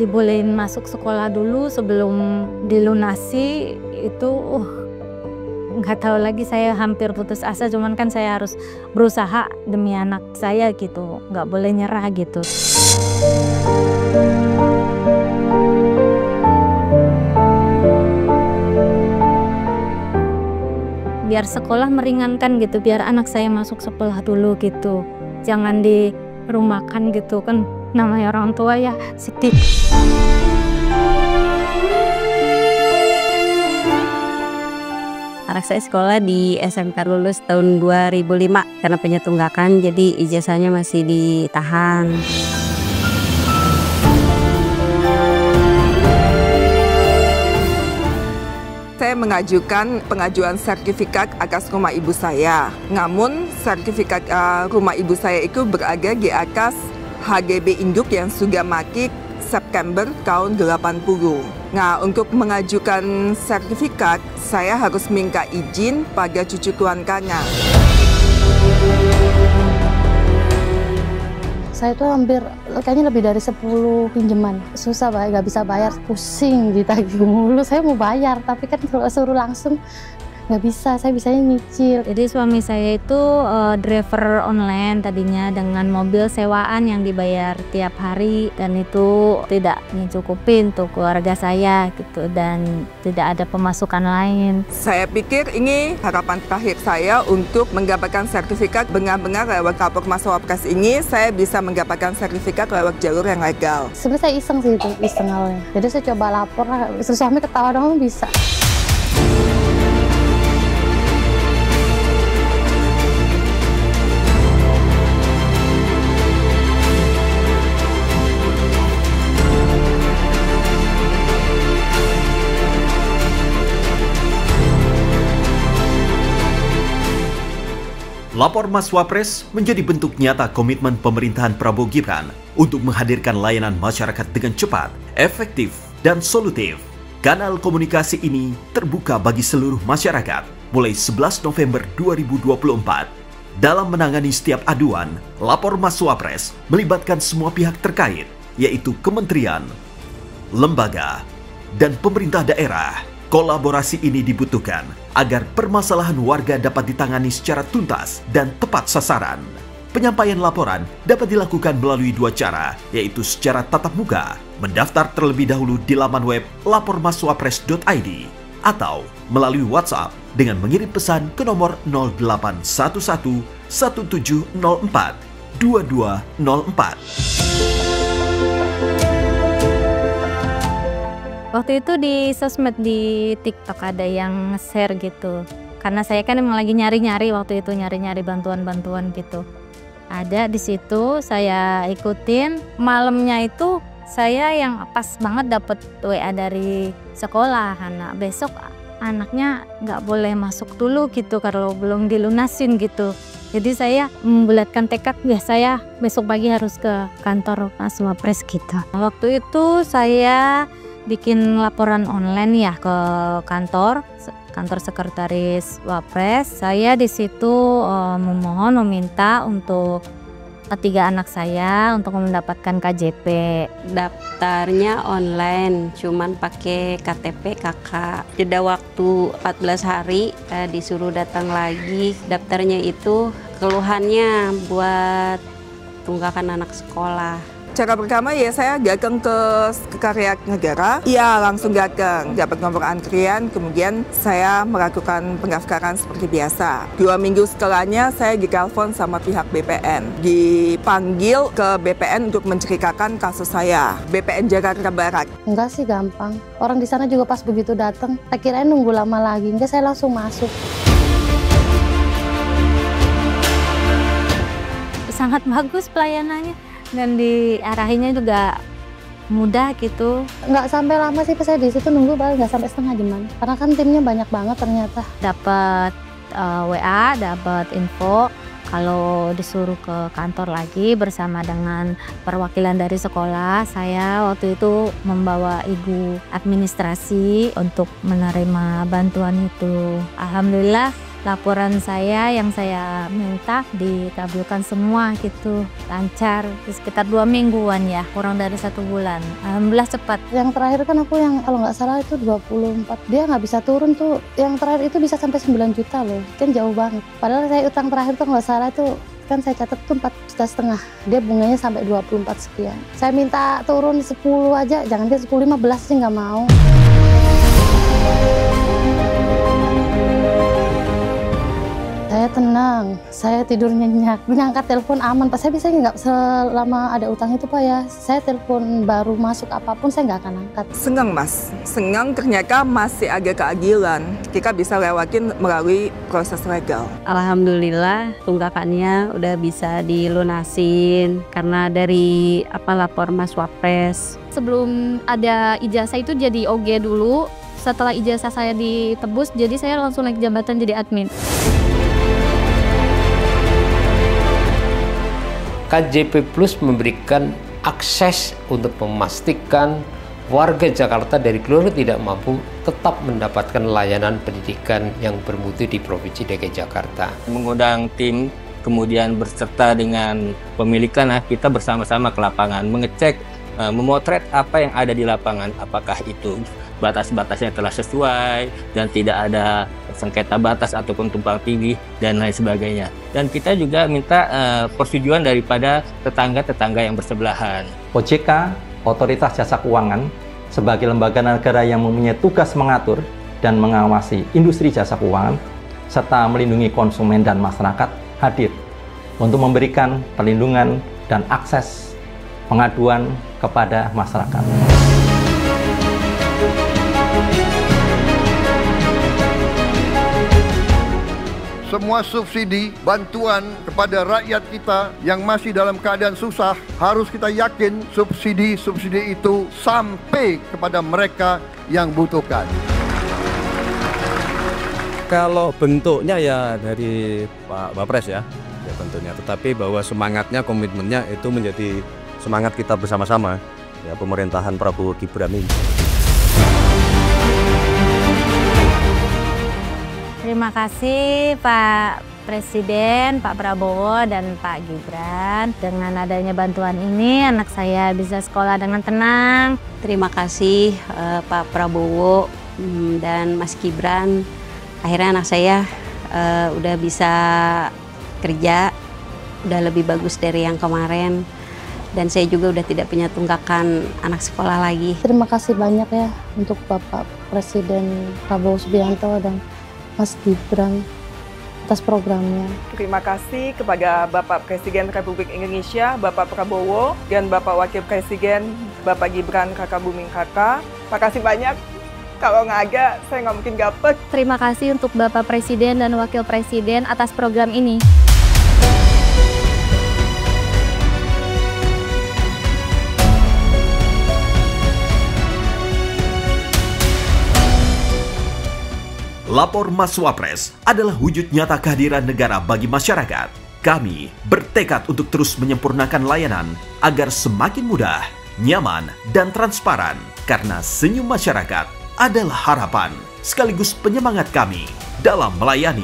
dibolehin masuk sekolah dulu sebelum dilunasi itu nggak tahu lagi, saya hampir putus asa, cuman kan saya harus berusaha demi anak saya gitu, nggak boleh nyerah gitu. Biar sekolah meringankan gitu, biar anak saya masuk sekolah dulu gitu, jangan dirumahkan gitu kan, namanya orang tua ya sedih. Anak saya sekolah di SMK lulus tahun 2005 karena penyetunggakan, jadi ijazahnya masih ditahan. Saya mengajukan pengajuan sertifikat atas rumah ibu saya. Namun sertifikat rumah ibu saya itu berada di atas HGB induk yang sudah mati September tahun 80. Nah, untuk mengajukan sertifikat, saya harus minta izin pada cucu keluarganya. Saya tuh hampir, kayaknya lebih dari 10 pinjaman. Susah banget, nggak bisa bayar, pusing ditagih mulu. Saya mau bayar, tapi kan kalau suruh langsung nggak bisa, saya bisanya nyicil. Jadi suami saya itu driver online tadinya dengan mobil sewaan yang dibayar tiap hari, dan itu tidak mencukupi untuk keluarga saya gitu, dan tidak ada pemasukan lain. Saya pikir ini harapan terakhir saya untuk mendapatkan sertifikat benar-benar lewat lapor Mas Wapres ini, saya bisa mendapatkan sertifikat lewat jalur yang legal. Sebenarnya saya iseng sih itu, iseng awalnya. Jadi saya coba lapor, suami ketawa dong bisa. Lapor Mas Wapres menjadi bentuk nyata komitmen pemerintahan Prabowo Gibran untuk menghadirkan layanan masyarakat dengan cepat, efektif, dan solutif. Kanal komunikasi ini terbuka bagi seluruh masyarakat mulai 11 November 2024. Dalam menangani setiap aduan, lapor Mas Wapres melibatkan semua pihak terkait, yaitu kementerian, lembaga, dan pemerintah daerah. Kolaborasi ini dibutuhkan agar permasalahan warga dapat ditangani secara tuntas dan tepat sasaran. Penyampaian laporan dapat dilakukan melalui dua cara, yaitu secara tatap muka, mendaftar terlebih dahulu di laman web lapormaswapres.id, atau melalui WhatsApp dengan mengirim pesan ke nomor 0811 1704 2204. Waktu itu di sosmed, di TikTok ada yang share gitu. Karena saya kan emang lagi nyari-nyari waktu itu, nyari-nyari bantuan-bantuan gitu. Ada di situ, saya ikutin. Malamnya itu saya yang pas banget dapet WA dari sekolah, anak besok anaknya nggak boleh masuk dulu gitu kalau belum dilunasin gitu. Jadi saya membulatkan tekad, ya saya besok pagi harus ke kantor Mas Wapres gitu. Waktu itu saya bikin laporan online ya ke kantor sekretaris Wapres. Saya di situ meminta untuk ketiga anak saya untuk mendapatkan KJP. Daftarnya online, cuman pakai KTP kakak. Jeda waktu 14 hari, disuruh datang lagi. Daftarnya itu keluhannya buat tunggakan anak sekolah. Cara pertama ya saya datang ke Sekretariat Negara, ya langsung datang, dapat nomor antrian, kemudian saya melakukan pendaftaran seperti biasa. 2 minggu setelahnya saya ditelepon sama pihak BPN, dipanggil ke BPN untuk menceritakan kasus saya, BPN Jakarta Barat. Enggak sih, gampang. Orang di sana juga pas begitu datang, akhirnya nunggu lama lagi, enggak, saya langsung masuk. Sangat bagus pelayanannya. Dan diarahinnya juga mudah gitu. Nggak sampai lama sih pas saya di situ nunggu, paling nggak sampai setengah jaman. Karena kan timnya banyak banget ternyata. Dapat WA, dapat info kalau disuruh ke kantor lagi bersama dengan perwakilan dari sekolah. Saya waktu itu membawa ibu administrasi untuk menerima bantuan itu. Alhamdulillah laporan saya yang saya minta dikabulkan semua gitu, lancar. Sekitar 2 mingguan ya, kurang dari 1 bulan. Alhamdulillah cepat. Yang terakhir kan aku yang kalau nggak salah itu 24. Dia nggak bisa turun tuh. Yang terakhir itu bisa sampai 9 juta loh. Kan jauh banget. Padahal saya utang terakhir tuh nggak salah itu kan saya catat tuh 4,5 juta. Dia bunganya sampai 24 sekian. Saya minta turun 10 aja, jangan dia 10, 15 sih nggak mau. Saya tenang, saya tidur nyenyak, ngangkat telepon aman. Pak, saya bisa nggak selama ada utang itu Pak ya, saya telepon baru masuk apapun saya nggak akan angkat. Senang Mas, senang ternyata masih ada keadilan. Kita bisa lewatin melalui proses legal. Alhamdulillah tunggakannya udah bisa dilunasin karena dari lapor Mas Wapres. Sebelum ada ijazah itu jadi OG dulu, setelah ijazah saya ditebus, jadi saya langsung naik jabatan jadi admin. KJP Plus memberikan akses untuk memastikan warga Jakarta dari keluarga tidak mampu tetap mendapatkan layanan pendidikan yang bermutu di Provinsi DKI Jakarta. Mengundang tim, kemudian berserta dengan pemilik tanah, kita bersama-sama ke lapangan, mengecek, memotret apa yang ada di lapangan, apakah itu batas-batasnya telah sesuai dan tidak ada sengketa batas ataupun tumpang tindih dan lain sebagainya. Dan kita juga minta persetujuan daripada tetangga-tetangga yang bersebelahan. OJK, Otoritas Jasa Keuangan, sebagai lembaga negara yang mempunyai tugas mengatur dan mengawasi industri jasa keuangan serta melindungi konsumen dan masyarakat, hadir untuk memberikan perlindungan dan akses pengaduan kepada masyarakat. Semua subsidi, bantuan kepada rakyat kita yang masih dalam keadaan susah, harus kita yakin subsidi itu sampai kepada mereka yang butuhkan. Kalau bentuknya ya dari Pak Wapres ya bentuknya, tetapi bahwa semangatnya, komitmennya itu menjadi semangat kita bersama-sama ya, pemerintahan Prabowo Gibran ini. Terima kasih Pak Presiden, Pak Prabowo, dan Pak Gibran. Dengan adanya bantuan ini, anak saya bisa sekolah dengan tenang. Terima kasih Pak Prabowo dan Mas Gibran. Akhirnya anak saya udah bisa kerja, udah lebih bagus dari yang kemarin. Dan saya juga udah tidak punya tunggakan anak sekolah lagi. Terima kasih banyak ya untuk Bapak Presiden Prabowo Subianto dan Mas Gibran atas programnya. Terima kasih kepada Bapak Presiden Republik Indonesia, Bapak Prabowo, dan Bapak Wakil Presiden, Bapak Gibran Kakak Buming Kakak. Makasih banyak. Kalau nggak ada, saya nggak mungkin dapet. Terima kasih untuk Bapak Presiden dan Wakil Presiden atas program ini. Lapor Mas Wapres adalah wujud nyata kehadiran negara bagi masyarakat. Kami bertekad untuk terus menyempurnakan layanan agar semakin mudah, nyaman, dan transparan. Karena senyum masyarakat adalah harapan sekaligus penyemangat kami dalam melayani.